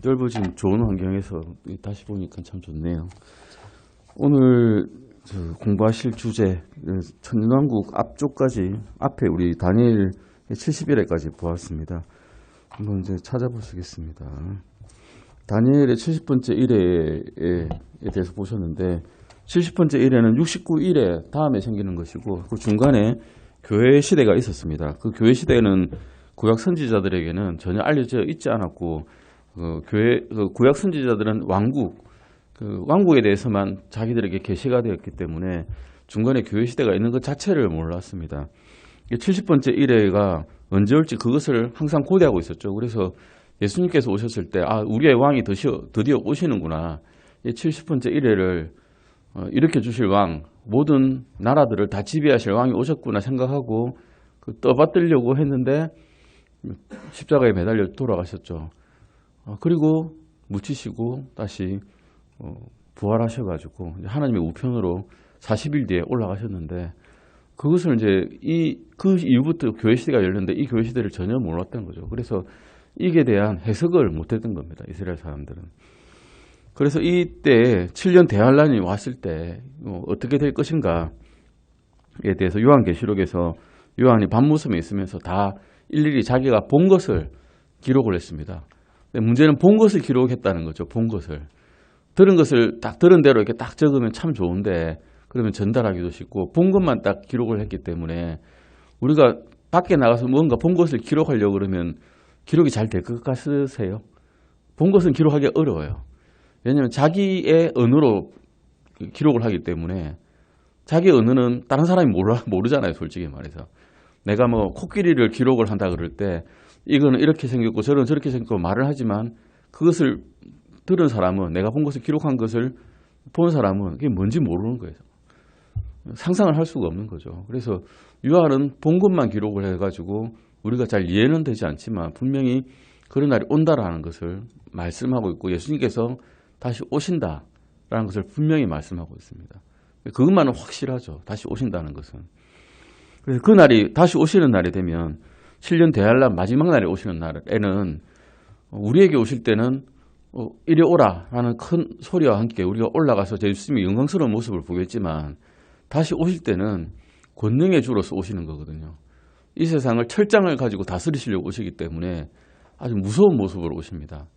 넓어진 좋은 환경에서 다시 보니까 참 좋네요. 오늘 공부하실 주제 천년왕국 앞쪽까지 앞에 우리 다니엘 70일에까지 보았습니다. 한번 이제 찾아보시겠습니다. 다니엘의 70번째 일회에 대해서 보셨는데 70번째 일회는 69일에 다음에 생기는 것이고 그 중간에 교회 시대가 있었습니다. 그 교회 시대는 구약 선지자들에게는 전혀 알려져 있지 않았고 구약 선지자들은 왕국에 대해서만 자기들에게 계시가 되었기 때문에 중간에 교회 시대가 있는 것 자체를 몰랐습니다. 70번째 일회가 언제 올지 그것을 항상 고대하고 있었죠. 그래서 예수님께서 오셨을 때 우리의 왕이 드디어 오시는구나. 70번째 일회를 일으켜 주실 왕, 모든 나라들을 다 지배하실 왕이 오셨구나 생각하고 떠받들려고 했는데 십자가에 매달려 돌아가셨죠. 그리고 묻히시고 다시 부활하셔가지고 하나님의 우편으로 40일 뒤에 올라가셨는데 그것을 이제 그 이후부터 교회 시대가 열렸는데 이 교회 시대를 전혀 몰랐던 거죠. 그래서 이게 대한 해석을 못했던 겁니다. 이스라엘 사람들은. 그래서 이때 7년 대환란이 왔을 때 어떻게 될 것인가에 대해서 요한계시록에서 요한이 밤무섬에 있으면서 다 일일이 자기가 본 것을 기록을 했습니다. 근데 문제는 본 것을 기록했다는 거죠. 본 것을. 들은 것을 딱 들은 대로 이렇게 딱 적으면 참 좋은데 그러면 전달하기도 쉽고 본 것만 딱 기록을 했기 때문에 우리가 밖에 나가서 뭔가 본 것을 기록하려고 그러면 기록이 잘 될 것 같으세요? 본 것은 기록하기 어려워요. 왜냐하면 자기의 언어로 기록을 하기 때문에 자기 언어는 다른 사람이 모르잖아요. 솔직히 말해서. 내가 뭐 코끼리를 기록을 한다 그럴 때 이거는 이렇게 생겼고 저는 저렇게 생겼고 말을 하지만 그것을 들은 사람은 내가 본 것을 기록한 것을 본 사람은 그게 뭔지 모르는 거예요. 상상을 할 수가 없는 거죠. 그래서 요한은 본 것만 기록을 해가지고 우리가 잘 이해는 되지 않지만 분명히 그런 날이 온다라는 것을 말씀하고 있고 예수님께서 다시 오신다라는 것을 분명히 말씀하고 있습니다. 그것만은 확실하죠. 다시 오신다는 것은. 그래서 그 날이 다시 오시는 날이 되면 7년 대환란 마지막 날에 오시는 날에는 우리에게 오실 때는 이리 오라 라는 큰 소리와 함께 우리가 올라가서 예수님의 영광스러운 모습을 보겠지만 다시 오실 때는 권능의 주로서 오시는 거거든요. 이 세상을 철장을 가지고 다스리시려고 오시기 때문에 아주 무서운 모습으로 오십니다.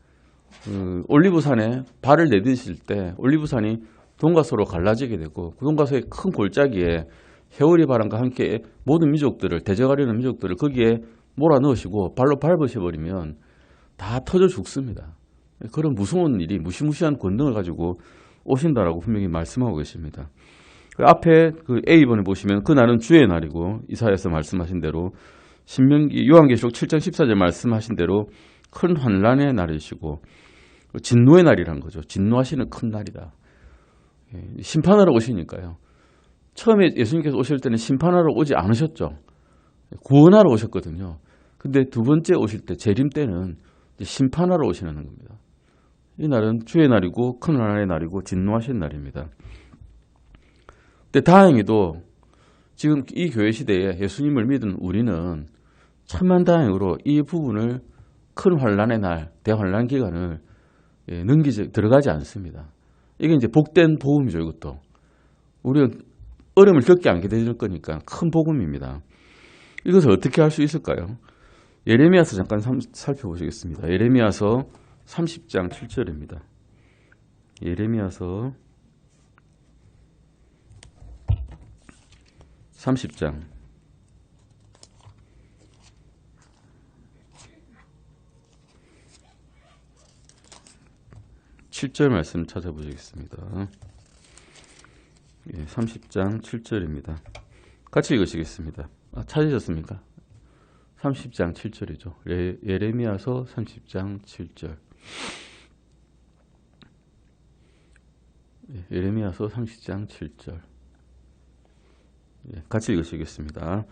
올리브산에 발을 내딛으실 때 올리브산이 돈가스로 갈라지게 되고 그 돈가스의 큰 골짜기에 해오리 바람과 함께 모든 민족들을 대적하려는 민족들을 거기에 몰아넣으시고 발로 밟으셔버리면 다 터져 죽습니다. 그런 무서운 일이 무시무시한 권능을 가지고 오신다라고 분명히 말씀하고 계십니다. 그 앞에 그 A번에 보시면 그 날은 주의 날이고 이사야서 말씀하신 대로 신명기 요한계시록 7장 14절 말씀하신 대로 큰 환란의 날이시고 진노의 날이라는 거죠. 진노하시는 큰 날이다. 심판하러 오시니까요. 처음에 예수님께서 오실 때는 심판하러 오지 않으셨죠. 구원하러 오셨거든요. 근데 두 번째 오실 때 재림 때는 심판하러 오시는 겁니다. 이 날은 주의 날이고 큰 환난의 날이고 진노하신 날입니다. 근데 다행히도 지금 이 교회 시대에 예수님을 믿은 우리는 천만다행으로 이 부분을 큰 환난의 날, 대환난 기간을 들어가지 않습니다. 이게 이제 복된 복음이죠. 이것도 우리가 어려움을 겪게 않게 될 거니까 큰 복음입니다. 이것을 어떻게 할 수 있을까요? 예레미야서 잠깐 살펴보시겠습니다. 예레미야서 30장 7절입니다. 예레미야서 30장 7절 말씀 찾아보시겠습니다. 30장 7절입니다. 같이 읽으시겠습니다. 찾으셨습니까? 30장 7절이죠. 예레미야서 30장 7절. 예레미야서 30장 7절. 같이 읽으시겠습니다.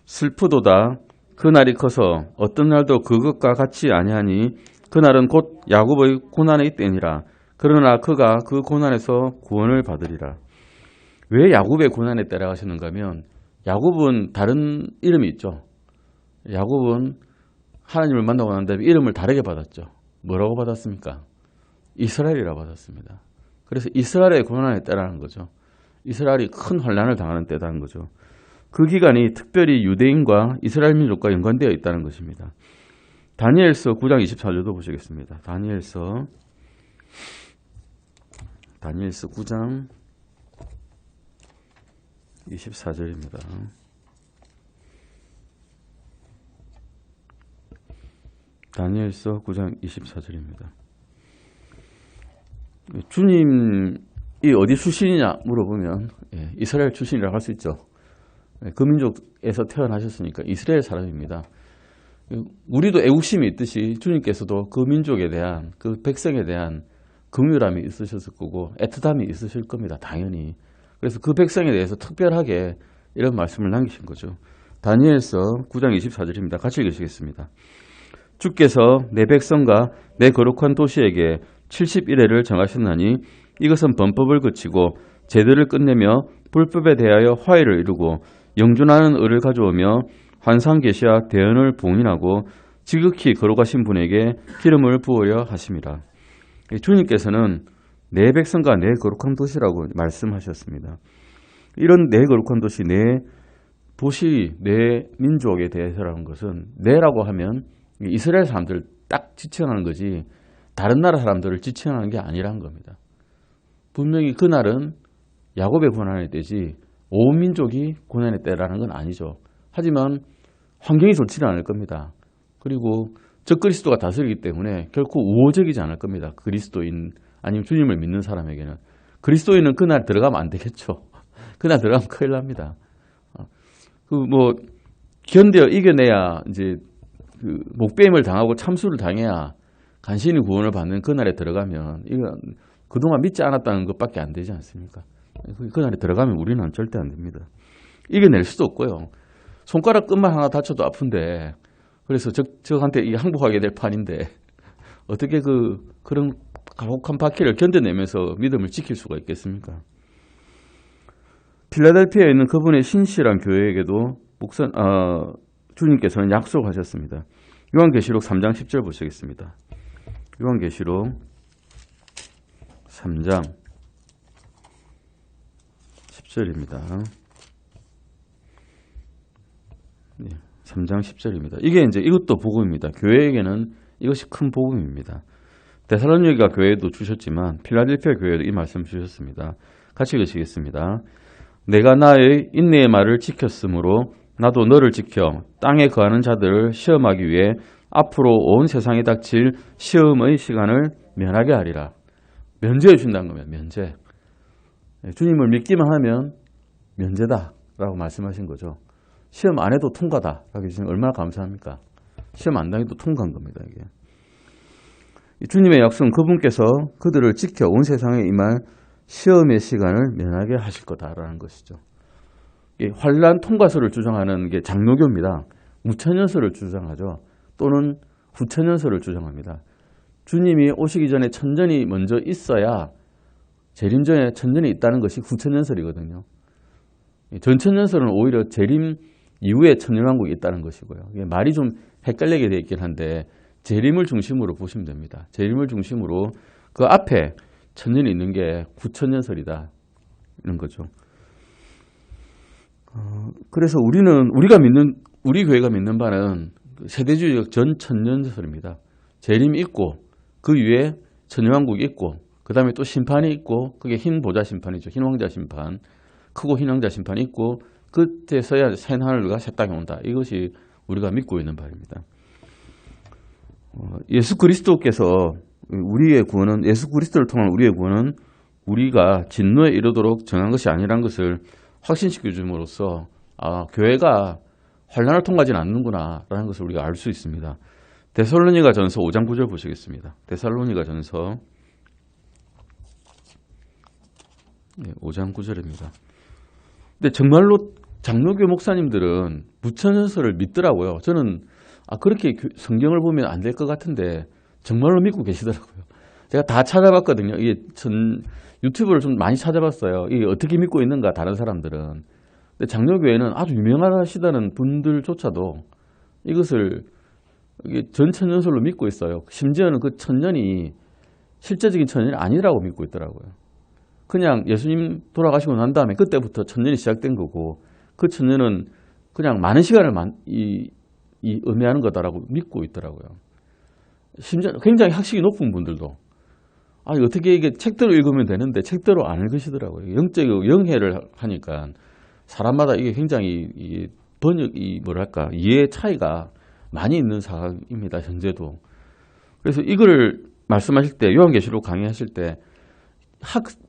슬프도다 그날이 커서 어떤 날도 그것과 같이 아니하니 그날은 곧 야곱의 고난의 때니라. 그러나 그가 그 고난에서 구원을 받으리라. 왜 야곱의 고난의 때라 하시는가 하면 야곱은 다른 이름이 있죠. 야곱은 하나님을 만나고 난 다음에 이름을 다르게 받았죠. 뭐라고 받았습니까? 이스라엘이라고 받았습니다. 그래서 이스라엘의 고난의 때라는 거죠. 이스라엘이 큰 환난을 당하는 때라는 거죠. 그 기간이 특별히 유대인과 이스라엘 민족과 연관되어 있다는 것입니다. 다니엘서 9장 24절도 보시겠습니다. 다니엘서 9장 24절입니다. 다니엘서 9장 24절입니다. 주님이 어디 출신이냐 물어보면 이스라엘 출신이라고 할 수 있죠. 그 민족에서 태어나셨으니까 이스라엘 사람입니다. 우리도 애국심이 있듯이 주님께서도 그 민족에 대한, 그 백성에 대한 긍휼함이 있으셨을 거고 애틋함이 있으실 겁니다. 당연히. 그래서 그 백성에 대해서 특별하게 이런 말씀을 남기신 거죠. 다니엘서 9장 24절입니다. 같이 읽으시겠습니다. 주께서 내 백성과 내 거룩한 도시에게 70일회를 정하셨나니 이것은 범법을 그치고 제도를 끝내며 불법에 대하여 화해를 이루고 영준하는 의를 가져오며 환상 계시와 대언을 봉인하고 지극히 거룩하신 분에게 기름을 부으려 하심이라. 주님께서는 내 백성과 내 거룩한 도시라고 말씀하셨습니다. 이런 내 거룩한 도시, 내 도시, 내 민족에 대해서라는 것은 내라고 하면 이스라엘 사람들을 딱 지칭하는 거지 다른 나라 사람들을 지칭하는 게 아니라는 겁니다. 분명히 그날은 야곱의 고난의 때지 온 민족이 고난의 때라는 건 아니죠. 하지만 환경이 좋지는 않을 겁니다. 그리고 적그리스도가 다스리기 때문에 결코 우호적이지 않을 겁니다. 그리스도인 아니면 주님을 믿는 사람에게는. 그리스도인은 그날 들어가면 안 되겠죠. 그날 들어가면 큰일 납니다. 견뎌 이겨내야 이제 목배임을 당하고 참수를 당해야 간신히 구원을 받는 그날에 들어가면 이건 그동안 믿지 않았다는 것밖에 안 되지 않습니까? 그날에 들어가면 우리는 절대 안 됩니다. 이겨낼 수도 없고요. 손가락 끝만 하나 다쳐도 아픈데 그래서 저한테 항복하게 될 판인데 어떻게 그런 가혹한 바퀴를 견뎌내면서 믿음을 지킬 수가 있겠습니까? 필라델피아에 있는 그분의 신실한 교회에게도 주님께서는 약속하셨습니다. 요한계시록 3장 10절 보시겠습니다. 요한계시록 3장 10절입니다. 3장 10절입니다. 이것도 복음입니다. 교회에게는 이것이 큰 복음입니다. 데살로니가 교회에도 주셨지만 필라델피아 교회에도 이 말씀 주셨습니다. 같이 읽으시겠습니다. 내가 나의 인내의 말을 지켰으므로 나도 너를 지켜 땅에 거하는 자들을 시험하기 위해 앞으로 온 세상에 닥칠 시험의 시간을 면하게 하리라. 면제해 준다는 겁니다. 면제. 주님을 믿기만 하면 면제다라고 말씀하신 거죠. 시험 안 해도 통과다. 라고 해주시면 얼마나 감사합니까? 시험 안 당해도 통과한 겁니다. 이게. 주님의 약속은 그분께서 그들을 지켜 온 세상에 임할 시험의 시간을 면하게 하실 거다라는 것이죠. 환란 통과서를 주장하는 게 장로교입니다. 무천년서를 주장하죠. 또는 후천년서를 주장합니다. 주님이 오시기 전에 천년이 먼저 있어야 재림 전에 천년이 있다는 것이 후천년설이거든요. 전천년설은 오히려 재림 이후에 천년왕국이 있다는 것이고요. 이게 말이 좀 헷갈리게 되어 있긴 한데 재림을 중심으로 보시면 됩니다. 재림을 중심으로 그 앞에 천년이 있는 게 후천년설이다 이런 거죠. 그래서 우리 교회가 믿는 바는 세대주의적 전천년설입니다. 재림이 있고 그 위에 천년왕국이 있고 그 다음에 또 심판이 있고 그게 흰 보좌 심판이죠. 흰 왕자 심판, 크고 흰 왕자 심판이 있고 그때서야 새 하늘과 새 땅이 온다. 이것이 우리가 믿고 있는 바입니다. 예수 그리스도께서 우리의 구원은 예수 그리스도를 통한 우리의 구원은 우리가 진노에 이르도록 정한 것이 아니라는 것을 확신시켜 줌으로써 교회가 환난을 통과하지는 않는구나 라는 것을 우리가 알 수 있습니다. 데살로니가 전서 5장 9절 보시겠습니다. 데살로니가 전서 5장 9절입니다. 근데 정말로 장로교 목사님들은 무천년설을 믿더라고요. 저는 그렇게 성경을 보면 안 될 것 같은데 정말로 믿고 계시더라고요. 제가 다 찾아봤거든요. 유튜브를 좀 많이 찾아봤어요. 이게 어떻게 믿고 있는가 다른 사람들은. 근데 장로교회는 아주 유명하시다는 분들조차도 이것을 이게 전천년설로 믿고 있어요. 심지어는 그 천년이 실제적인 천년이 아니라고 믿고 있더라고요. 그냥 예수님 돌아가시고 난 다음에 그때부터 천년이 시작된 거고 그 천년은 그냥 많은 시간을 의미하는 거다라고 믿고 있더라고요. 심지어 굉장히 학식이 높은 분들도 아니 어떻게 이게 책대로 읽으면 되는데 책대로 안 읽으시더라고요. 영적 영해를 하니까 사람마다 이게 굉장히 번역이 뭐랄까 이해 차이가 많이 있는 사항입니다. 현재도. 그래서 이거를 말씀하실 때 요한계시록 강의하실 때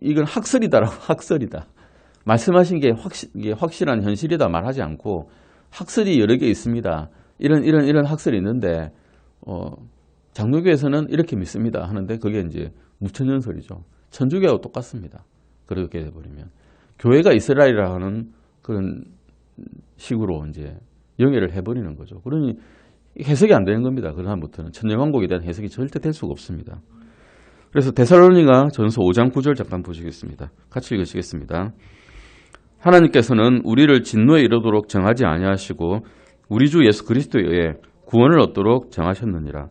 이건 학설이다라고 학설이다. 말씀하신 게 확실한 현실이다 말하지 않고 학설이 여러 개 있습니다. 이런 학설이 있는데 장로교에서는 이렇게 믿습니다 하는데 그게 이제 무천년설이죠. 천주교하고 똑같습니다. 그렇게 돼버리면 교회가 이스라엘이라 하는 그런 식으로 이제 영해를 해버리는 거죠. 그러니 해석이 안 되는 겁니다. 그 다음부터는 천년왕국에 대한 해석이 절대 될 수가 없습니다. 그래서 데살로니가 전서 5장 9절 잠깐 보시겠습니다. 같이 읽으시겠습니다. 하나님께서는 우리를 진노에 이르도록 정하지 아니하시고 우리 주 예수 그리스도에 의해 구원을 얻도록 정하셨느니라.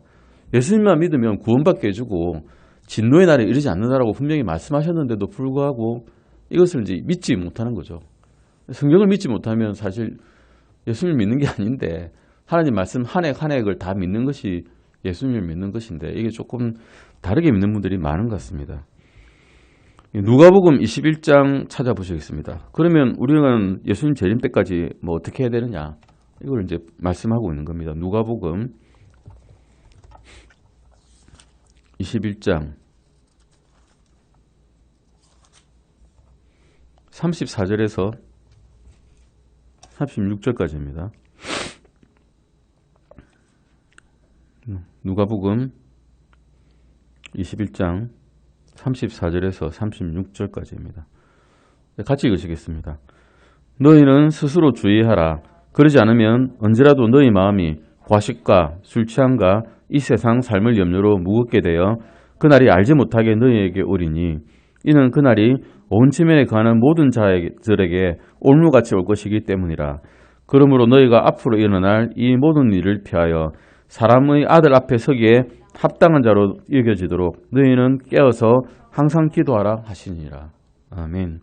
예수님만 믿으면 구원받게 해주고 진노의 날에 이르지 않는다라고 분명히 말씀하셨는데도 불구하고 이것을 이제 믿지 못하는 거죠. 성경을 믿지 못하면 사실 예수님을 믿는 게 아닌데 하나님 말씀 한 획 한 획을 다 믿는 것이 예수님을 믿는 것인데 이게 조금 다르게 믿는 분들이 많은 것 같습니다. 누가복음 21장 찾아보시겠습니다. 그러면 우리는 예수님 재림 때까지 뭐 어떻게 해야 되느냐 이걸 이제 말씀하고 있는 겁니다. 누가복음 21장 34절에서 36절까지입니다. 누가복음 21장 34절에서 36절까지입니다. 같이 읽으시겠습니다. 너희는 스스로 주의하라. 그러지 않으면 언제라도 너희 마음이 과식과 술 취함과 이 세상 삶을 염려로 무겁게 되어 그날이 알지 못하게 너희에게 오리니 이는 그날이 온 지면에 거하는 모든 자들에게 올무같이 올 것이기 때문이라. 그러므로 너희가 앞으로 일어날 이 모든 일을 피하여 사람의 아들 앞에 서기에 합당한 자로 여겨지도록 너희는 깨어서 항상 기도하라 하시니라. 아멘.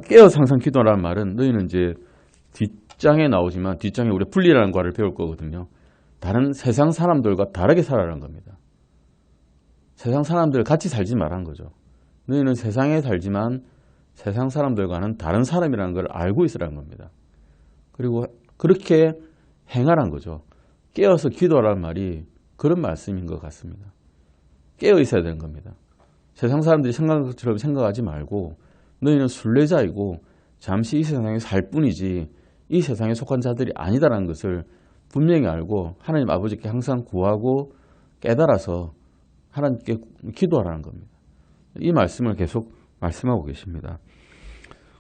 깨어서 항상 기도하라는 말은 너희는 이제 뒷장에 나오지만 뒷장에 우리 분리라는 과를 배울 거거든요. 다른 세상 사람들과 다르게 살아라는 겁니다. 세상 사람들 같이 살지 말라는 거죠. 너희는 세상에 살지만 세상 사람들과는 다른 사람이라는 걸 알고 있으라는 겁니다. 그리고 그렇게 행하라는 거죠. 깨어서 기도하라는 말이 그런 말씀인 것 같습니다. 깨어 있어야 되는 겁니다. 세상 사람들이 생각하는 것처럼 생각하지 말고 너희는 순례자이고 잠시 이 세상에 살 뿐이지 이 세상에 속한 자들이 아니다라는 것을 분명히 알고 하나님 아버지께 항상 구하고 깨달아서 하나님께 기도하라는 겁니다. 이 말씀을 계속 말씀하고 계십니다.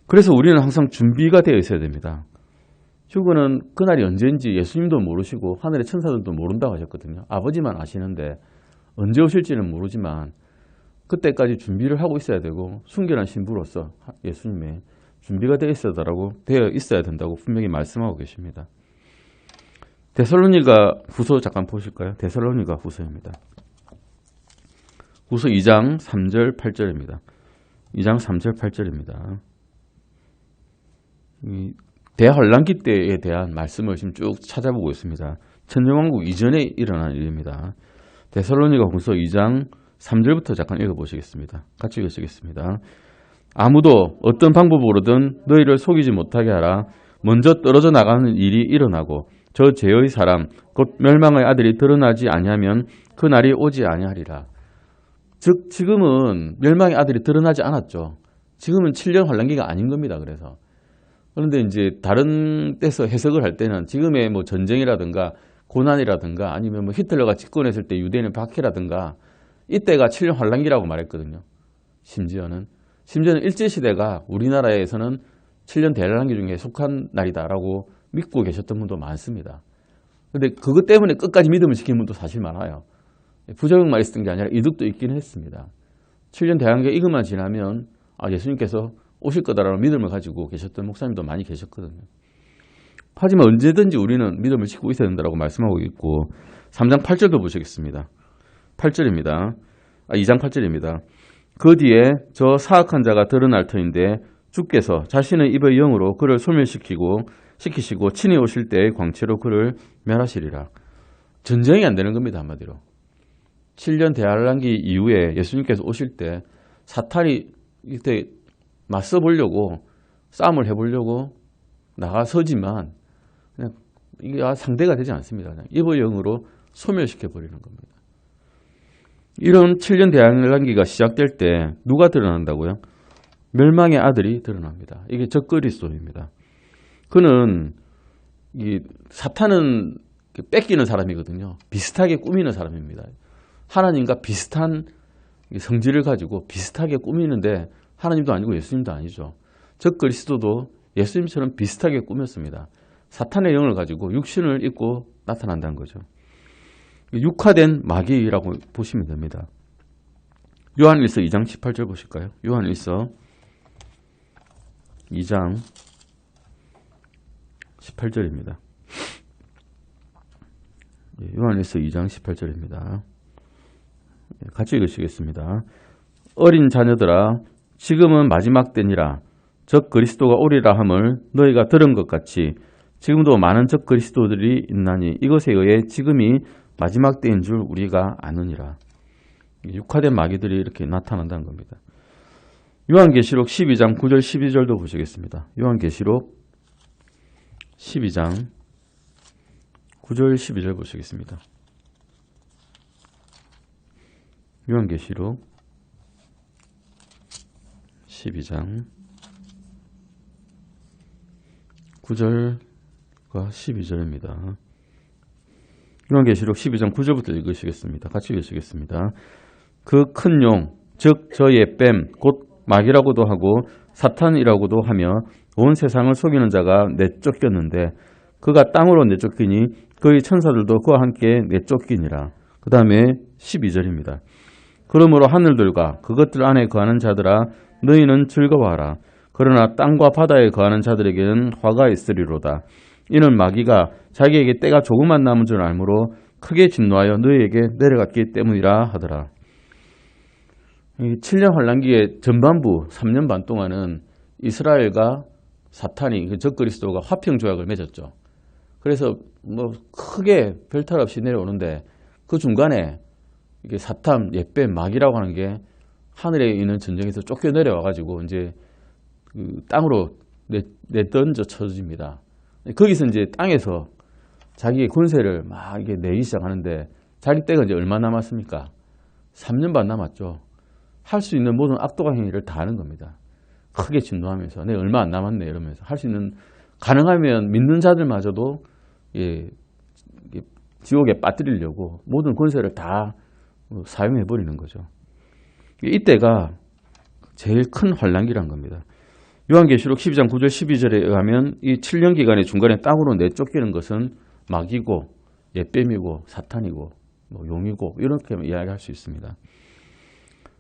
그래서 우리는 항상 준비가 되어 있어야 됩니다. 휴거는 그날이 언제인지 예수님도 모르시고 하늘의 천사들도 모른다고 하셨거든요. 아버지만 아시는데 언제 오실지는 모르지만 그때까지 준비를 하고 있어야 되고 순결한 신부로서 예수님의 준비가 되어 있어야 된다고 분명히 말씀하고 계십니다. 데살로니가 후서 잠깐 보실까요? 데살로니가 후서입니다. 후서 2장 3절 8절입니다. 2장 3절 8절입니다. 대환란기 때에 대한 말씀을 지금 쭉 찾아보고 있습니다. 천년왕국 이전에 일어난 일입니다. 데살로니가 후서 2장 3절부터 잠깐 읽어보시겠습니다. 같이 읽으시겠습니다. 아무도 어떤 방법으로든 너희를 속이지 못하게 하라. 먼저 떨어져 나가는 일이 일어나고 저 죄의 사람 곧 멸망의 아들이 드러나지 아니하면 그 날이 오지 아니하리라. 즉 지금은 멸망의 아들이 드러나지 않았죠. 지금은 7년 환란기가 아닌 겁니다. 그런데 이제 다른 데서 해석을 할 때는 지금의 뭐 전쟁이라든가 고난이라든가 아니면 뭐 히틀러가 집권했을 때 유대인의 박해라든가 이때가 7년 환란기라고 말했거든요. 심지어는 일제시대가 우리나라에서는 7년 대환란기 중에 속한 날이다라고 믿고 계셨던 분도 많습니다. 그런데 그것 때문에 끝까지 믿음을 지킨 분도 사실 많아요. 부작용만 있었던 게 아니라 이득도 있긴 했습니다. 7년 대환란기 이것만 지나면 예수님께서 오실 거다라는 믿음을 가지고 계셨던 목사님도 많이 계셨거든요. 하지만 언제든지 우리는 믿음을 지키고 있어야 된다고 말씀하고 있고 3장 8절도 보시겠습니다. 8절입니다. 2장 8절입니다. 그 뒤에 저 사악한 자가 드러날 터인데 주께서 자신의 입의 영으로 그를 시키시고 친히 오실 때의 광채로 그를 멸하시리라. 전쟁이 안 되는 겁니다. 한마디로. 7년 대환란기 이후에 예수님께서 오실 때 사탄이 이때 맞서 보려고 싸움을 해보려고 나가서지만 그냥 이게 상대가 되지 않습니다. 그냥 입의 영으로 소멸시켜 버리는 겁니다. 이런 7년 대환란기가 시작될 때 누가 드러난다고요? 멸망의 아들이 드러납니다. 이게 적그리스도입니다. 그는 사탄은 뺏기는 사람이거든요. 비슷하게 꾸미는 사람입니다. 하나님과 비슷한 성질을 가지고 비슷하게 꾸미는데 하나님도 아니고 예수님도 아니죠. 적그리스도도 예수님처럼 비슷하게 꾸몄습니다. 사탄의 영을 가지고 육신을 입고 나타난다는 거죠. 육화된 마귀라고 보시면 됩니다. 요한일서 2장 18절 보실까요? 요한일서 2장 18절입니다. 요한일서 2장 18절입니다. 같이 읽으시겠습니다. 어린 자녀들아 지금은 마지막 때니라. 적 그리스도가 오리라 함을 너희가 들은 것 같이 지금도 많은 적 그리스도들이 있나니 이것에 의해 지금이 마지막 때인 줄 우리가 아느니라. 육화된 마귀들이 이렇게 나타난다는 겁니다. 요한계시록 12장 9절 12절도 보시겠습니다. 요한계시록 12장 9절 12절 보시겠습니다. 요한계시록 12장 9절과 12절입니다. 요한계시록 12장 9절부터 읽으시겠습니다. 같이 읽으시겠습니다. 그 큰 용, 즉 저의 뱀, 곧 마귀라고도 하고 사탄이라고도 하며 온 세상을 속이는 자가 내쫓겼는데 그가 땅으로 내쫓기니 그의 천사들도 그와 함께 내쫓기니라. 그 다음에 12절입니다. 그러므로 하늘들과 그것들 안에 거하는 자들아 너희는 즐거워하라. 그러나 땅과 바다에 거하는 자들에게는 화가 있으리로다. 이는 마귀가 자기에게 때가 조금만 남은 줄 알므로 크게 진노하여 너희에게 내려갔기 때문이라 하더라. 7년 환란기의 전반부 3년 반 동안은 이스라엘과 사탄이 적그리스도가 화평조약을 맺었죠. 그래서 뭐 크게 별탈 없이 내려오는데 그 중간에 이게 사탄, 옅뱀, 마귀라고 하는 게 하늘에 있는 전쟁에서 쫓겨 내려와가지고 이제 그 땅으로 내던져 쳐집니다. 거기서 이제 땅에서 자기의 권세를 막 이게 내기 시작하는데 자기 때가 이제 얼마 남았습니까? 3년 반 남았죠. 할 수 있는 모든 악도가 행위를 다 하는 겁니다. 크게 진노하면서 내 얼마 안 남았네 이러면서 할 수 있는 가능하면 믿는 자들마저도 지옥에 빠뜨리려고 모든 권세를 다 사용해 버리는 거죠. 이때가 제일 큰 환란기란 겁니다. 요한계시록 12장 9절 12절에 의하면 이 7년 기간의 중간에 땅으로 내쫓기는 것은 마귀고 옅뱀이고 사탄이고 용이고 이렇게 이야기할 수 있습니다.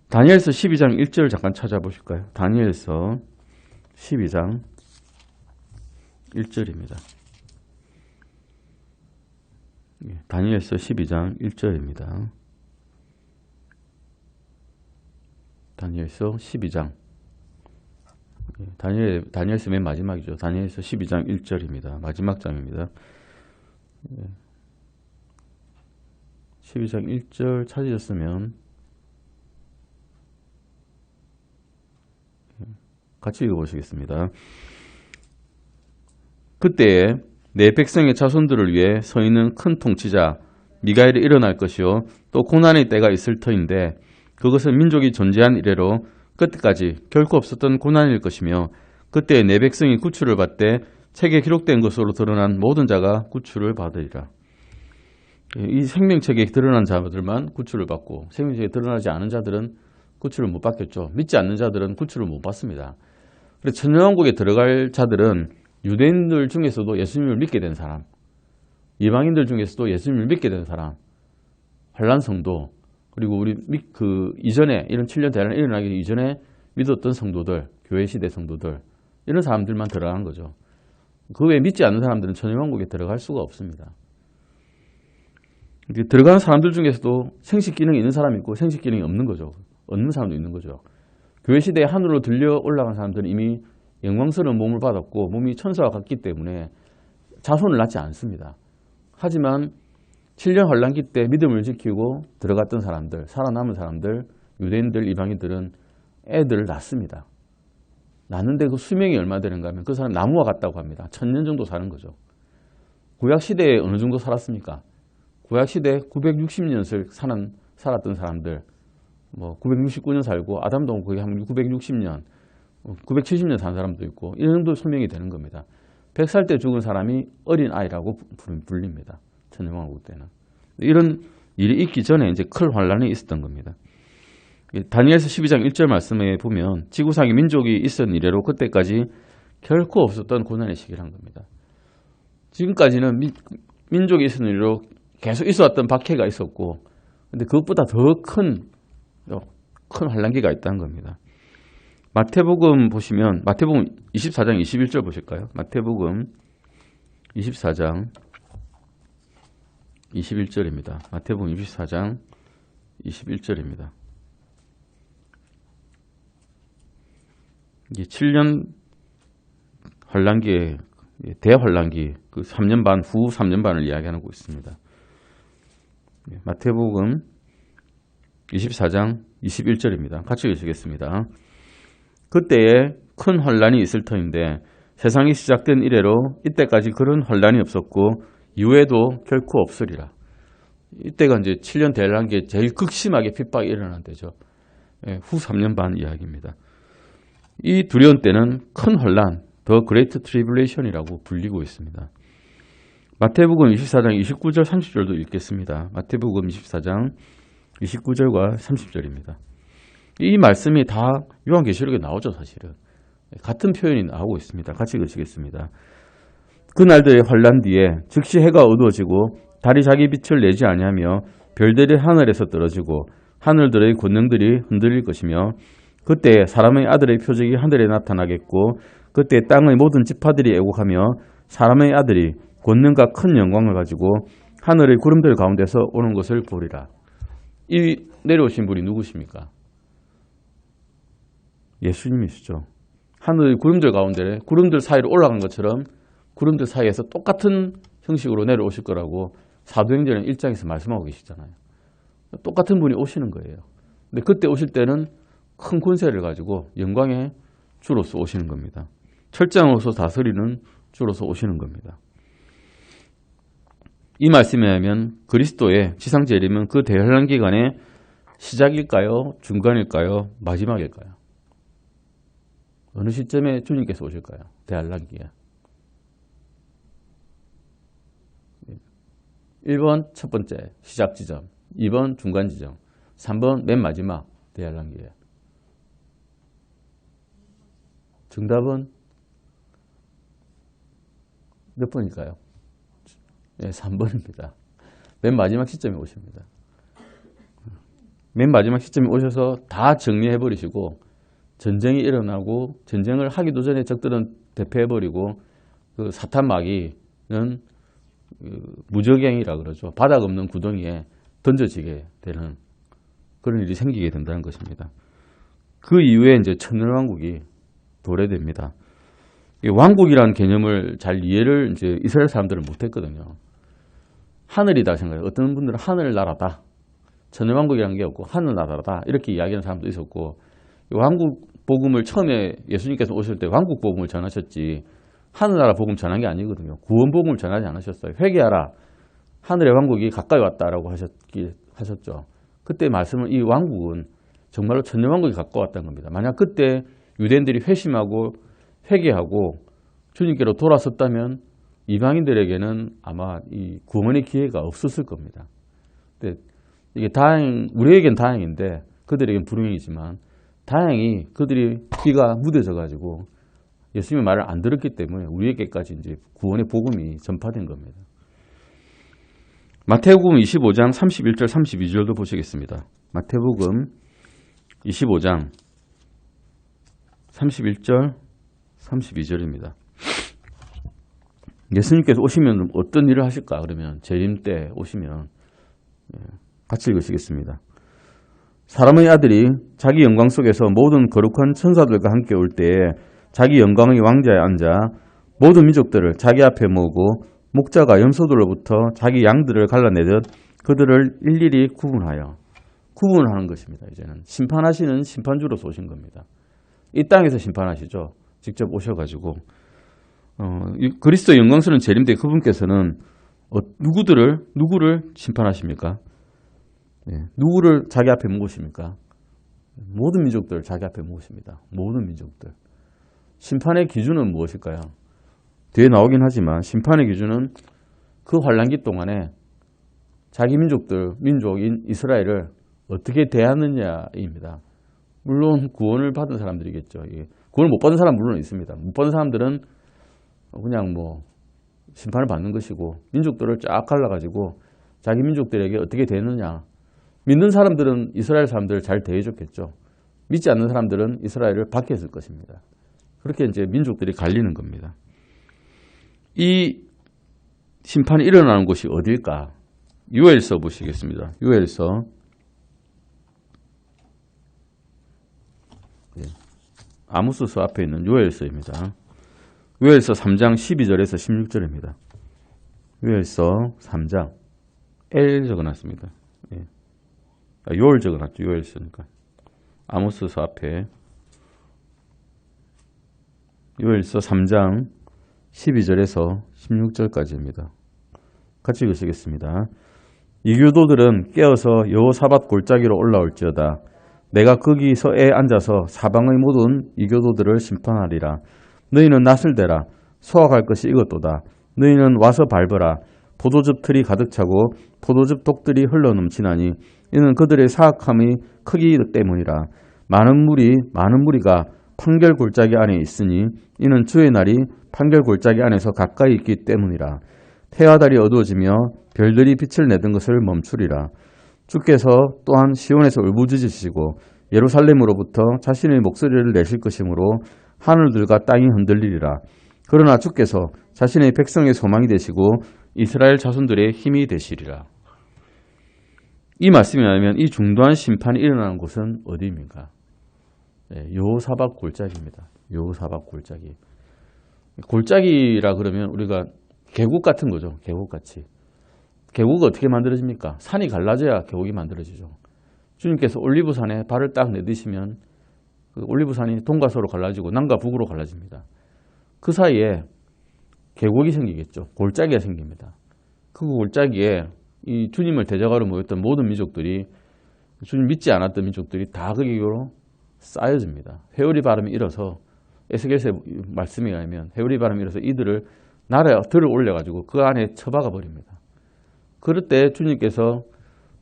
다니엘서 12장 1절 잠깐 찾아보실까요? 다니엘서 12장 1절입니다. 다니엘서 12장 1절입니다. 다니엘서 12장 다니엘서 맨 마지막이죠. 다니엘서 12장 1절입니다. 마지막 장입니다. 12장 1절 찾으셨으면 같이 읽어보시겠습니다. 그때에 내 백성의 자손들을 위해 서 있는 큰 통치자 미가엘이 일어날 것이요 또 고난의 때가 있을 터인데 그것은 민족이 존재한 이래로 그때까지 결코 없었던 고난일 것이며 그때 내 백성이 구출을 받되 책에 기록된 것으로 드러난 모든 자가 구출을 받으리라. 이 생명책에 드러난 자들만 구출을 받고 생명책에 드러나지 않은 자들은 구출을 못 받겠죠. 믿지 않는 자들은 구출을 못 받습니다. 그래서 천년왕국에 들어갈 자들은 유대인들 중에서도 예수님을 믿게 된 사람, 이방인들 중에서도 예수님을 믿게 된 사람, 환란 성도, 그리고 우리 그 이전에 이런 7년 대란이 일어나기 이전에 믿었던 성도들, 교회 시대 성도들 이런 사람들만 들어간 거죠. 그 외에 믿지 않는 사람들은 천연왕국에 들어갈 수가 없습니다. 들어가는 사람들 중에서도 생식 기능이 있는 사람이 있고 생식 기능이 없는 거죠. 없는 사람도 있는 거죠. 교회 시대에 하늘로 들려 올라간 사람들은 이미 영광스러운 몸을 받았고 몸이 천사와 같기 때문에 자손을 낳지 않습니다. 하지만 7년 환란기 때 믿음을 지키고 들어갔던 사람들, 살아남은 사람들, 유대인들, 이방인들은 애들을 낳습니다. 낳는데 그 수명이 얼마 되는가 하면 그 사람 나무와 같다고 합니다. 1000년 정도 사는 거죠. 구약시대에 어느 정도 살았습니까? 구약시대 960년을 살았던 사람들, 969년 살고 아담도 거의 한 960년, 970년 산 사람도 있고 이 정도 수명이 되는 겁니다. 100살 때 죽은 사람이 어린 아이라고 불립니다. 천년왕국 때는. 이런 일이 있기 전에 이제 큰 환란이 있었던 겁니다. 다니엘서 12장 1절 말씀에 보면 지구상에 민족이 있었던 이래로 그때까지 결코 없었던 고난의 시기란 겁니다. 지금까지는 민족이 있었던 이래로 계속 있어왔던 박해가 있었고 근데 그것보다 더 큰 환란기가 있다는 겁니다. 마태복음 보시면 마태복음 24장 21절 보실까요? 마태복음 24장 21절입니다. 마태복음 24장 21절입니다. 이게 7년 환란기의 대환란기 그 3년 반 후 3년 반을 이야기하고 있습니다. 마태복음 24장 21절입니다. 같이 읽으시겠습니다. 그때에 큰 환란이 있을 터인데 세상이 시작된 이래로 이때까지 그런 환란이 없었고 이후에도 결코 없으리라. 이때가 이제 7년 대환란기에 제일 극심하게 핍박이 일어난 때죠. 후 3년 반 이야기입니다. 이 두려운 때는 큰 환란, The Great Tribulation이라고 불리고 있습니다. 마태복음 24장 29절 30절도 읽겠습니다. 마태복음 24장 29절과 30절입니다. 이 말씀이 다 요한계시록에 나오죠. 사실은. 같은 표현이 나오고 있습니다. 같이 읽으시겠습니다. 그날들의 환란 뒤에 즉시 해가 어두워지고 달이 자기 빛을 내지 아니하며 별들이 하늘에서 떨어지고 하늘들의 권능들이 흔들릴 것이며 그때 사람의 아들의 표적이 하늘에 나타나겠고 그때 땅의 모든 지파들이 애곡하며 사람의 아들이 권능과 큰 영광을 가지고 하늘의 구름들 가운데서 오는 것을 보리라. 이 내려오신 분이 누구십니까? 예수님이시죠. 하늘의 구름들 가운데 구름들 사이로 올라간 것처럼 구름들 사이에서 똑같은 형식으로 내려오실 거라고 사도행전 1장에서 말씀하고 계시잖아요. 똑같은 분이 오시는 거예요. 근데 그때 오실 때는 큰 권세를 가지고 영광의 주로서 오시는 겁니다. 철장으로서 다스리는 주로서 오시는 겁니다. 이 말씀에 하면 그리스도의 지상재림은 그 대환란 기간의 시작일까요? 중간일까요? 마지막일까요? 어느 시점에 주님께서 오실까요? 대환란기에. 1번 첫 번째 시작 지점, 2번 중간 지점, 3번 맨 마지막 대환란기에. 정답은 몇 번일까요? 네, 3번입니다. 맨 마지막 시점에 오십니다. 맨 마지막 시점에 오셔서 다 정리해버리시고 전쟁이 일어나고 전쟁을 하기도 전에 적들은 대패해버리고 그 사탄 마귀는 무적행이라 그러죠. 바닥 없는 구덩이에 던져지게 되는 그런 일이 생기게 된다는 것입니다. 그 이후에 이제 천년왕국이 도래됩니다. 왕국이라는 개념을 잘 이해를 이제 이스라엘 사람들은 못했거든요. 하늘이다 생각해요. 어떤 분들은 하늘나라다. 천년왕국이라는 게 없고 하늘나라다. 이렇게 이야기하는 사람도 있었고 왕국 복음을 처음에 예수님께서 오실 때 왕국 복음을 전하셨지 하늘나라 복음 전한 게 아니거든요. 구원 복음을 전하지 않으셨어요. 회개하라. 하늘의 왕국이 가까이 왔다라고 하셨죠. 그때 말씀은 이 왕국은 정말로 천년왕국이 가까웠다는 겁니다. 만약 그때 유대인들이 회심하고 회개하고 주님께로 돌아섰다면 이방인들에게는 아마 이 구원의 기회가 없었을 겁니다. 근데 이게 우리에겐 다행인데 그들에겐 불행이지만 다행히 그들이 귀가 무뎌져 가지고 예수님의 말을 안 들었기 때문에 우리에게까지 이제 구원의 복음이 전파된 겁니다. 마태복음 25장 31절 32절도 보시겠습니다. 마태복음 25장 31절 32절입니다. 예수님께서 오시면 어떤 일을 하실까? 그러면 재림 때 오시면 같이 읽으시겠습니다. 사람의 아들이 자기 영광 속에서 모든 거룩한 천사들과 함께 올 때에 자기 영광의 왕자에 앉아 모든 민족들을 자기 앞에 모으고 목자가 염소들로부터 자기 양들을 갈라내듯 그들을 일일이 구분을 하는 것입니다. 이제는 심판하시는 심판주로서 오신 겁니다. 이 땅에서 심판하시죠. 직접 오셔가지고 그리스도 영광스러운 재림 때 그분께서는 누구를 심판하십니까? 누구를 자기 앞에 모으십니까? 모든 민족들을 자기 앞에 모으십니다. 모든 민족들. 심판의 기준은 무엇일까요? 뒤에 나오긴 하지만 심판의 기준은 그 환란기 동안에 자기 민족인 이스라엘을 어떻게 대하느냐입니다. 물론 구원을 받은 사람들이겠죠. 구원을 못 받은 사람 물론 있습니다. 못 받은 사람들은 그냥 심판을 받는 것이고 민족들을 쫙 갈라가지고 자기 민족들에게 어떻게 대느냐. 믿는 사람들은 이스라엘 사람들을 잘 대해줬겠죠. 믿지 않는 사람들은 이스라엘을 박해했을 것입니다. 그렇게 이제 민족들이 갈리는 겁니다. 이 심판이 일어나는 곳이 어디일까? 요엘서 보시겠습니다. 요엘서 아모스서 앞에 있는 요엘서입니다. 요엘서 3장 12절에서 16절입니다. 요엘서 3장 L 적어놨습니다. 요엘 적어놨죠. 요엘서니까. 아모스서 앞에 요엘서 3장 12절에서 16절까지입니다. 같이 읽으시겠습니다. 이교도들은 깨어서 여호사밧 골짜기로 올라올지어다. 내가 거기서에 앉아서 사방의 모든 이교도들을 심판하리라. 너희는 낫을 대라. 소화할 것이 이것도다. 너희는 와서 밟으라. 포도즙 틀이 가득 차고 포도즙 독들이 흘러넘치나니 이는 그들의 사악함의 크기 때문이라. 많은 무리가 판결 골짜기 안에 있으니 이는 주의 날이 판결 골짜기 안에서 가까이 있기 때문이라. 해와 달이 어두워지며 별들이 빛을 내던 것을 멈추리라. 주께서 또한 시온에서 울부짖으시고 예루살렘으로부터 자신의 목소리를 내실 것이므로 하늘들과 땅이 흔들리리라. 그러나 주께서 자신의 백성의 소망이 되시고 이스라엘 자손들의 힘이 되시리라. 이 말씀이 나오면 이 중도한 심판이 일어나는 곳은 어디입니까? 여호사밧 골짜기입니다. 여호사밧 골짜기. 골짜기라 그러면 우리가 계곡 같은 거죠. 계곡같이. 계곡이 어떻게 만들어집니까? 산이 갈라져야 계곡이 만들어지죠. 주님께서 올리브산에 발을 딱 내디시면 그 올리브산이 동과서로 갈라지고 남과 북으로 갈라집니다. 그 사이에 계곡이 생기겠죠. 골짜기가 생깁니다. 그 골짜기에 이 주님을 대적하러 모였던 모든 민족들이 주님 믿지 않았던 민족들이 다 거기로 쌓여집니다. 회오리 바람이 일어서 에스겔서의 말씀에 의하면 회오리 바람이 일어서 이들을 나라에 들을 올려가지고 그 안에 처박아 버립니다. 그럴 때 주님께서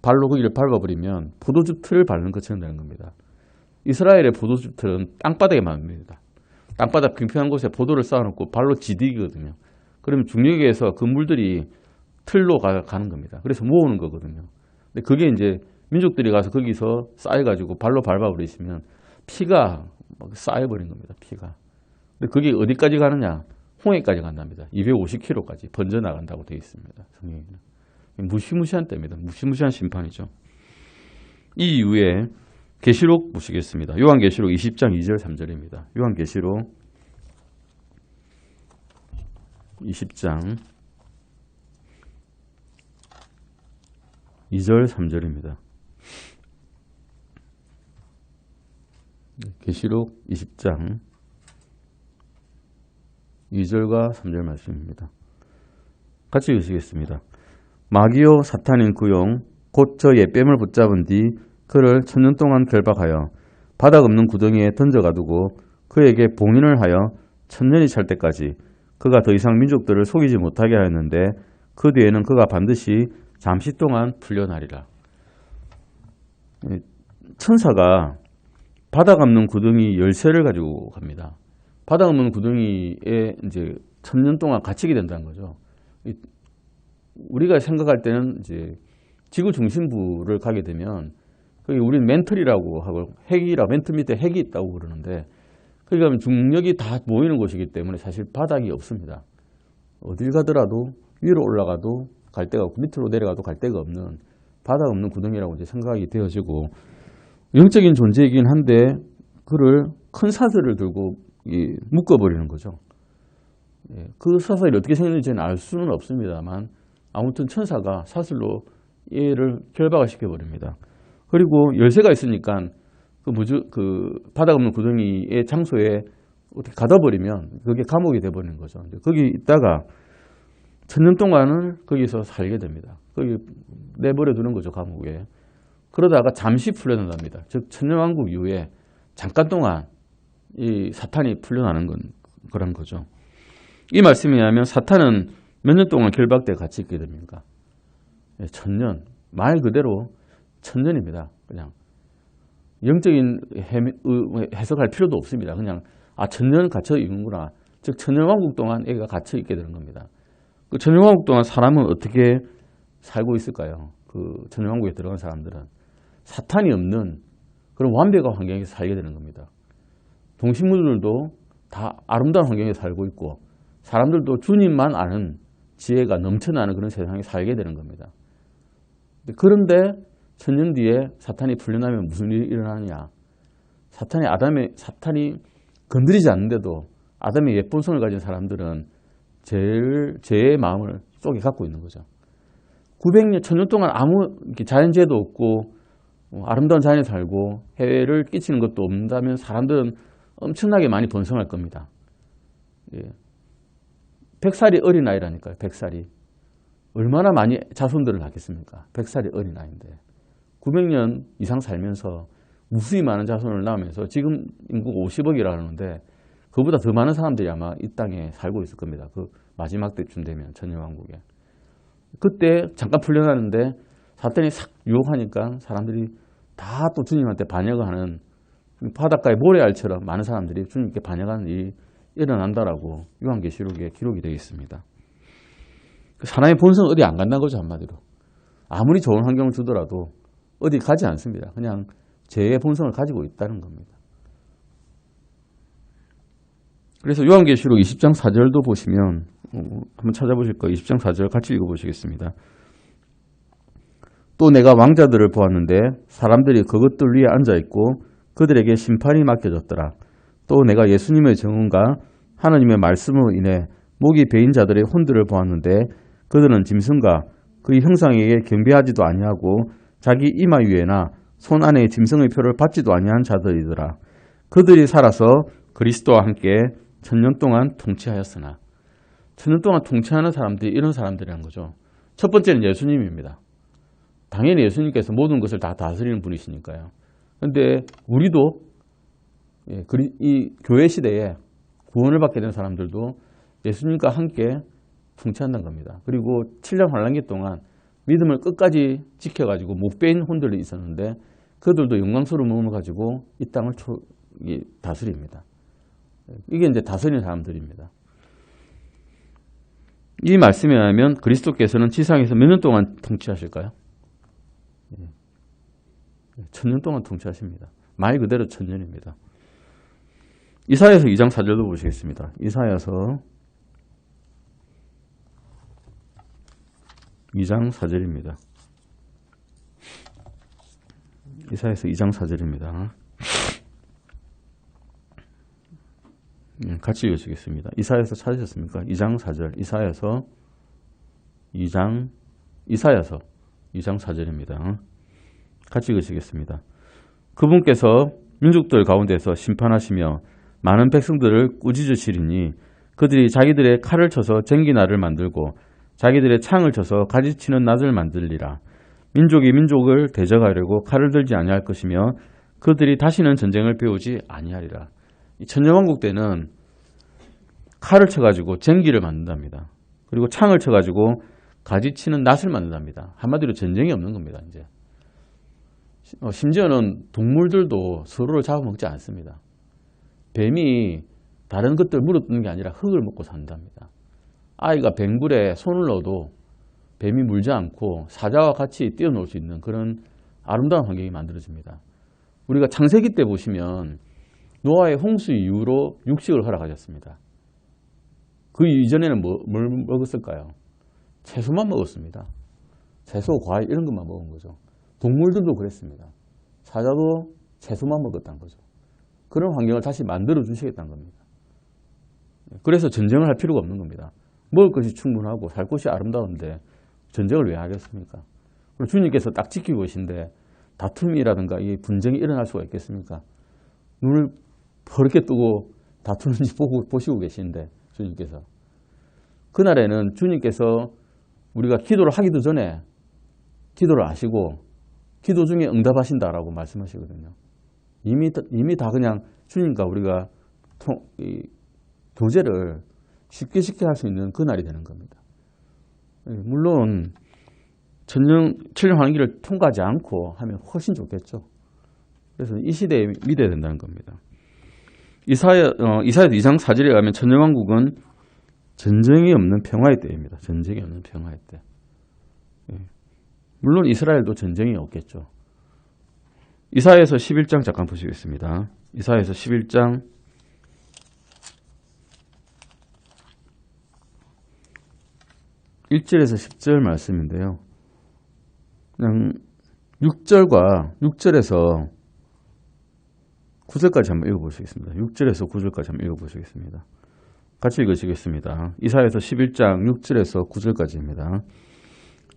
발로 거기를 밟아버리면 포도즙 틀을 밟는 것처럼 되는 겁니다. 이스라엘의 포도즙 틀은 땅바닥에 맙니다. 땅바닥 평평한 곳에 포도를 쌓아놓고 발로 디디거든요. 그러면 중력에서 그 물들이 틀로 가는 겁니다. 그래서 모으는 거거든요. 근데 그게 이제 민족들이 가서 거기서 쌓여가지고 발로 밟아버리시면 피가 막 쌓여버린 겁니다. 피가. 근데 그게 어디까지 가느냐? 홍해까지 간답니다. 250km까지 번져나간다고 되어 있습니다. 성경에는. 무시무시한 때입니다. 무시무시한 심판이죠. 이 이후에 계시록 보시겠습니다. 요한계시록 20장 2절 3절입니다. 요한계시록 20장 2절 3절입니다. 계시록 20장 2절과 3절 말씀입니다. 같이 읽으시겠습니다. 마귀요 사탄인 그 용 곧 저 옛뱀을 붙잡은 뒤 그를 천년 동안 결박하여 바닥 없는 구덩이에 던져가두고 그에게 봉인을 하여 천년이 찰 때까지 그가 더 이상 민족들을 속이지 못하게 하였는데 그 뒤에는 그가 반드시 잠시 동안 풀려나리라. 천사가 바닥 없는 구덩이 열쇠를 가지고 갑니다. 바닥 없는 구덩이에 이제 천년 동안 갇히게 된다는 거죠. 우리가 생각할 때는 이제 지구 중심부를 가게 되면 거기 우리는 멘틀이라고 하고 멘틀 밑에 핵이 있다고 그러는데 거기 가면 중력이 다 모이는 곳이기 때문에 사실 바닥이 없습니다. 어딜 가더라도 위로 올라가도 갈 데가 없고 밑으로 내려가도 갈 데가 없는 바닥 없는 구덩이라고 이제 생각이 되어지고 영적인 존재이긴 한데 그를 큰 사슬을 들고 묶어버리는 거죠. 그 사슬이 어떻게 생겼는지는 알 수는 없습니다만 아무튼 천사가 사슬로 얘를 결박을 시켜버립니다. 그리고 열쇠가 있으니까 그 바닥 없는 구덩이의 장소에 어떻게 가둬버리면 그게 감옥이 돼버리는 거죠. 거기 있다가 1000년 동안은 거기서 살게 됩니다. 거기 내버려 두는 거죠, 감옥에. 그러다가 잠시 풀려난답니다. 즉 천년왕국 이후에 잠깐 동안 이 사탄이 풀려나는 그런 거죠. 이 말씀에 의하면 사탄은 몇 년 동안 결박돼 같이 있게 됩니까? 1000년. 말 그대로 1000년입니다. 그냥 영적인 해석할 필요도 없습니다. 그냥 1000년 갇혀 있는구나. 즉 천년왕국 동안 애가 갇혀 있게 되는 겁니다. 그 천년왕국 동안 사람은 어떻게 살고 있을까요? 그 천년왕국에 들어간 사람들은 사탄이 없는 그런 완벽한 환경에서 살게 되는 겁니다. 동식물들도 다 아름다운 환경에서 살고 있고 사람들도 주님만 아는 지혜가 넘쳐나는 그런 세상에 살게 되는 겁니다. 그런데 1000년 뒤에 사탄이 풀려나면 무슨 일이 일어나느냐? 사탄이 건드리지 않는데도 아담의 옛 본성을 가진 사람들은 죄의 마음을 속에 갖고 있는 거죠. 900년, 1000년 동안 아무 자연재해도 없고 아름다운 자연에 살고 해를 끼치는 것도 없다면 사람들은 엄청나게 많이 번성할 겁니다. 100살이 어린아이라니까요. 100살이. 얼마나 많이 자손들을 낳겠습니까? 100살이 어린아이인데 900년 이상 살면서 무수히 많은 자손을 낳으면서 지금 인구가 50억이라는데 그보다 더 많은 사람들이 아마 이 땅에 살고 있을 겁니다. 그 마지막 때쯤 되면 천년왕국에. 그때 잠깐 풀려나는데 사탄이 싹 유혹하니까 사람들이 다 또 주님한테 반역을 하는 바닷가의 모래알처럼 많은 사람들이 주님께 반역하는 일이 일어난다라고 요한계시록에 기록이 되어 있습니다. 사람의 본성은 어디 안 간다는 거죠, 한마디로. 아무리 좋은 환경을 주더라도 어디 가지 않습니다. 그냥 죄의 본성을 가지고 있다는 겁니다. 그래서 요한계시록 20장 4절도 보시면 한번 찾아보실 거예요. 20장 4절 같이 읽어보시겠습니다. 또 내가 왕자들을 보았는데 사람들이 그것들 위에 앉아있고 그들에게 심판이 맡겨졌더라. 또 내가 예수님의 증언과 하나님의 말씀으로 인해 목이 베인 자들의 혼들을 보았는데 그들은 짐승과 그의 형상에게 경배하지도 아니하고 자기 이마 위에나 손 안에 짐승의 표를 받지도 아니한 자들이더라. 그들이 살아서 그리스도와 함께 1000년 동안 통치하였으나 1000년 동안 통치하는 사람들이 이런 사람들이라는 거죠. 첫 번째는 예수님입니다. 당연히 예수님께서 모든 것을 다 다스리는 분이시니까요. 그런데 우리도 이 교회 시대에 구원을 받게 된 사람들도 예수님과 함께 통치한다는 겁니다. 그리고 7년 환란기 동안 믿음을 끝까지 지켜가지고 못 빼인 혼들이 있었는데 그들도 영광스러운 몸을 가지고 이 땅을 다스립니다. 이게 이제 다스리는 사람들입니다. 이 말씀에 의하면 그리스도께서는 지상에서 몇 년 동안 통치하실까요? 1000년 동안 통치하십니다. 말 그대로 1000년입니다. 이사야서 2장 4절도 보시겠습니다. 이사야서 2장 4절입니다. 이사야서 2장 4절입니다. 같이 읽으시겠습니다. 이사야서 찾으셨습니까? 2장 4절. 이사야서 2장 4절입니다. 같이 읽으시겠습니다. 그분께서 민족들 가운데서 심판하시며 많은 백성들을 꾸짖으시리니 그들이 자기들의 칼을 쳐서 쟁기날을 만들고 자기들의 창을 쳐서 가지치는 낫을 만들리라. 민족이 민족을 대적하려고 칼을 들지 아니할 것이며 그들이 다시는 전쟁을 배우지 아니하리라. 이 천년왕국 때는 칼을 쳐가지고 쟁기를 만든답니다. 그리고 창을 쳐가지고 가지치는 낫을 만든답니다. 한마디로 전쟁이 없는 겁니다. 이제 심지어는 동물들도 서로를 잡아먹지 않습니다. 뱀이 다른 것들 물어뜯는 게 아니라 흙을 먹고 산답니다. 아이가 뱅굴에 손을 넣어도 뱀이 물지 않고 사자와 같이 뛰어놀 수 있는 그런 아름다운 환경이 만들어집니다. 우리가 창세기 때 보시면 노아의 홍수 이후로 육식을 허락하셨습니다. 그 이전에는 뭘 먹었을까요? 채소만 먹었습니다. 채소, 과일 이런 것만 먹은 거죠. 동물들도 그랬습니다. 사자도 채소만 먹었다는 거죠. 그런 환경을 다시 만들어 주시겠다는 겁니다. 그래서 전쟁을 할 필요가 없는 겁니다. 먹을 것이 충분하고 살 곳이 아름다운데 전쟁을 왜 하겠습니까? 그리고 주님께서 딱 지키고 계신데 다툼이라든가 이 분쟁이 일어날 수가 있겠습니까? 눈을 버렇게 뜨고 다투는지 보시고 계시는데 주님께서. 그날에는 주님께서 우리가 기도를 하기도 전에 기도를 아시고 기도 중에 응답하신다라고 말씀하시거든요. 이미 다 그냥 주님과 우리가 교제를 쉽게 할 수 있는 그날이 되는 겁니다. 물론 천년 환기를 통과하지 않고 하면 훨씬 좋겠죠. 그래서 이 시대에 믿어야 된다는 겁니다. 이사야 2장 4절에 가면 천년왕국은 전쟁이 없는 평화의 때입니다. 전쟁이 없는 평화의 때. 물론 이스라엘도 전쟁이 없겠죠. 이사야에서 11장 잠깐 보시겠습니다. 이사야에서 11장 1절에서 10절 말씀인데요. 그냥 6절에서 9절까지 한번 읽어보시겠습니다. 6절에서 9절까지 한번 읽어보시겠습니다. 같이 읽으시겠습니다. 이사야에서 11장 6절에서 9절까지입니다.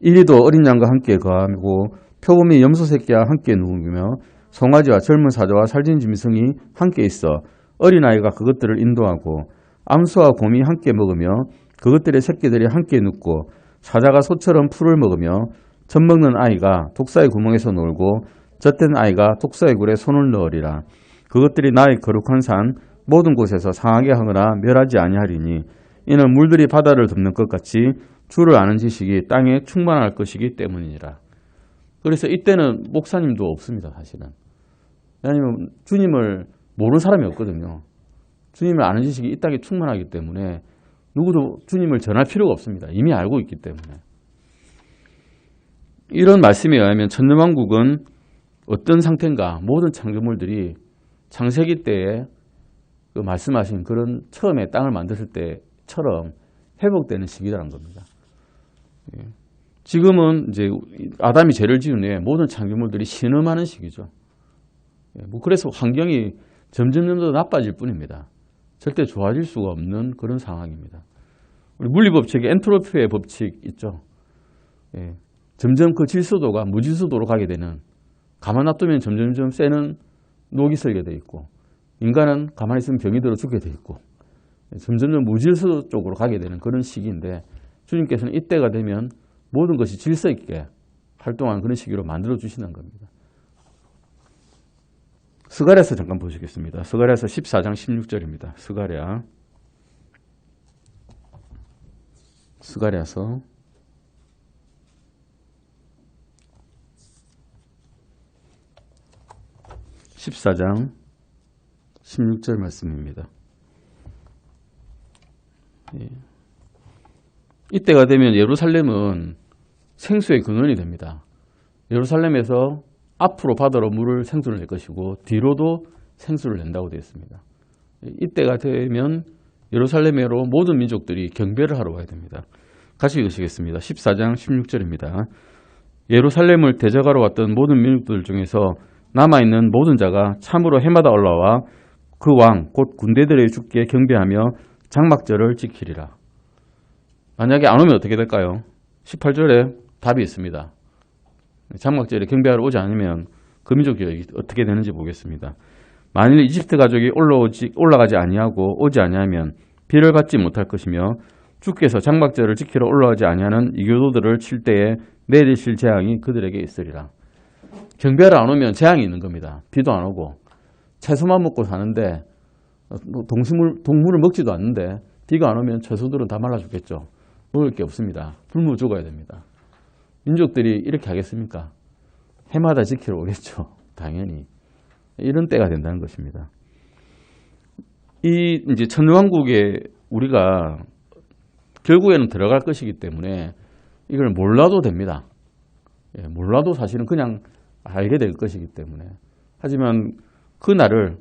이리도 어린 양과 함께 거하고 표범이 염소 새끼와 함께 누우며 송아지와 젊은 사자와 살진 짐승이 함께 있어 어린아이가 그것들을 인도하고 암소와 곰이 함께 먹으며 그것들의 새끼들이 함께 눕고 사자가 소처럼 풀을 먹으며 젖먹는 아이가 독사의 구멍에서 놀고 젖된 아이가 독사의 굴에 손을 넣으리라. 그것들이 나의 거룩한 산 모든 곳에서 상하게 하거나 멸하지 아니하리니 이는 물들이 바다를 덮는 것 같이 주를 아는 지식이 땅에 충만할 것이기 때문이니라. 그래서 이때는 목사님도 없습니다. 사실은. 왜냐하면 주님을 모르는 사람이 없거든요. 주님을 아는 지식이 이 땅에 충만하기 때문에 누구도 주님을 전할 필요가 없습니다. 이미 알고 있기 때문에. 이런 말씀에 의하면 천년왕국은 어떤 상태인가, 모든 창조물들이 창세기 때에 그 말씀하신 그런 처음에 땅을 만드실 때처럼 회복되는 시기라는 겁니다. 지금은 이제 아담이 죄를 지은 후에 모든 창조물들이 신음하는 시기죠. 그래서 환경이 점점 더 나빠질 뿐입니다. 절대 좋아질 수가 없는 그런 상황입니다. 우리 물리법칙에 엔트로피의 법칙 있죠. 점점 그 질소도가 무질소도로 가게 되는, 가만 놔두면 점점 쇠는 녹이 슬게 돼 있고 인간은 가만히 있으면 병이 들어 죽게 돼 있고 점점 무질서 쪽으로 가게 되는 그런 시기인데 주님께서는 이때가 되면 모든 것이 질서 있게 활동하는 그런 시기로 만들어 주시는 겁니다. 스가랴서 잠깐 보시겠습니다. 스가랴서 14장 16절입니다. 스가랴서 14장 16절 말씀입니다. 이때가 되면 예루살렘은 생수의 근원이 됩니다. 예루살렘에서 앞으로 바다로 물을 생수를 낼 것이고 뒤로도 생수를 낸다고 되어 있습니다. 이때가 되면 예루살렘으로 모든 민족들이 경배를 하러 와야 됩니다. 같이 읽으시겠습니다. 14장 16절입니다. 예루살렘을 대적하러 왔던 모든 민족들 중에서 남아있는 모든 자가 참으로 해마다 올라와 그 왕 곧 군대들의 주께 경배하며 장막절을 지키리라. 만약에 안 오면 어떻게 될까요? 18절에 답이 있습니다. 장막절에 경배하러 오지 않으면 그 민족이 어떻게 되는지 보겠습니다. 만일 이집트 가족이 올라가지 아니하고 오지 아니하면 비를 받지 못할 것이며 주께서 장막절을 지키러 올라가지 아니하는 이교도들을 칠 때에 내리실 재앙이 그들에게 있으리라. 경배하러 안 오면 재앙이 있는 겁니다. 비도 안 오고 채소만 먹고 사는데 동물을 먹지도 않는데 비가 안 오면 채소들은 다 말라 죽겠죠. 먹을 게 없습니다. 굶어 죽어야 됩니다. 민족들이 이렇게 하겠습니까? 해마다 지키러 오겠죠. 당연히. 이런 때가 된다는 것입니다. 이제 천년왕국에 우리가 결국에는 들어갈 것이기 때문에 이걸 몰라도 됩니다. 몰라도 사실은 그냥 알게 될 것이기 때문에. 하지만 그날을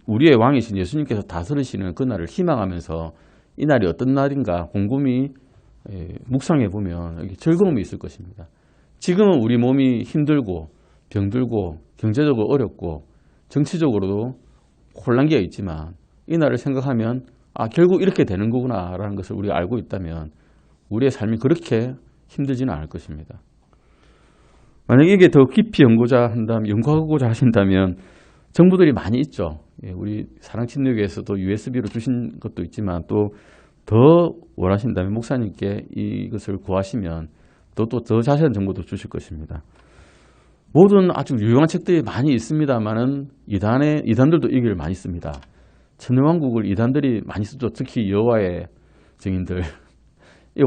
우리의 왕이신 예수님께서 다스리시는 그날을 희망하면서 이 날이 어떤 날인가 곰곰이 묵상해 보면 여기 즐거움이 있을 것입니다. 지금은 우리 몸이 힘들고 병들고 경제적으로 어렵고 정치적으로도 혼란기가 있지만 이 날을 생각하면 결국 이렇게 되는 거구나 라는 것을 우리가 알고 있다면 우리의 삶이 그렇게 힘들지는 않을 것입니다. 만약에 이게 더 깊이 연구하고자 하신다면 정보들이 많이 있죠. 우리 사랑친누교에서도 USB로 주신 것도 있지만 또 더 원하신다면 목사님께 이것을 구하시면 더 자세한 정보도 주실 것입니다. 모든 아주 유용한 책들이 많이 있습니다만은 이단들도 이 글을 많이 씁니다. 천년왕국을 이단들이 많이 쓰죠. 특히 여호와의 증인들. 이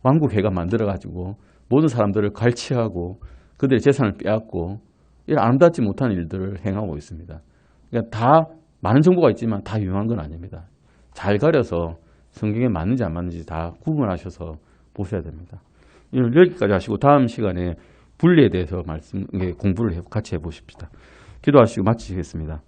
왕국회가 만들어가지고 모든 사람들을 갈취하고 그들의 재산을 빼앗고 이런 아름답지 못한 일들을 행하고 있습니다. 그러니까 다 많은 정보가 있지만 다 유용한 건 아닙니다. 잘 가려서 성경에 맞는지 안 맞는지 다 구분하셔서 보셔야 됩니다. 여기까지 하시고 다음 시간에 분리에 대해서 공부를 같이 해보십시다. 기도하시고 마치겠습니다.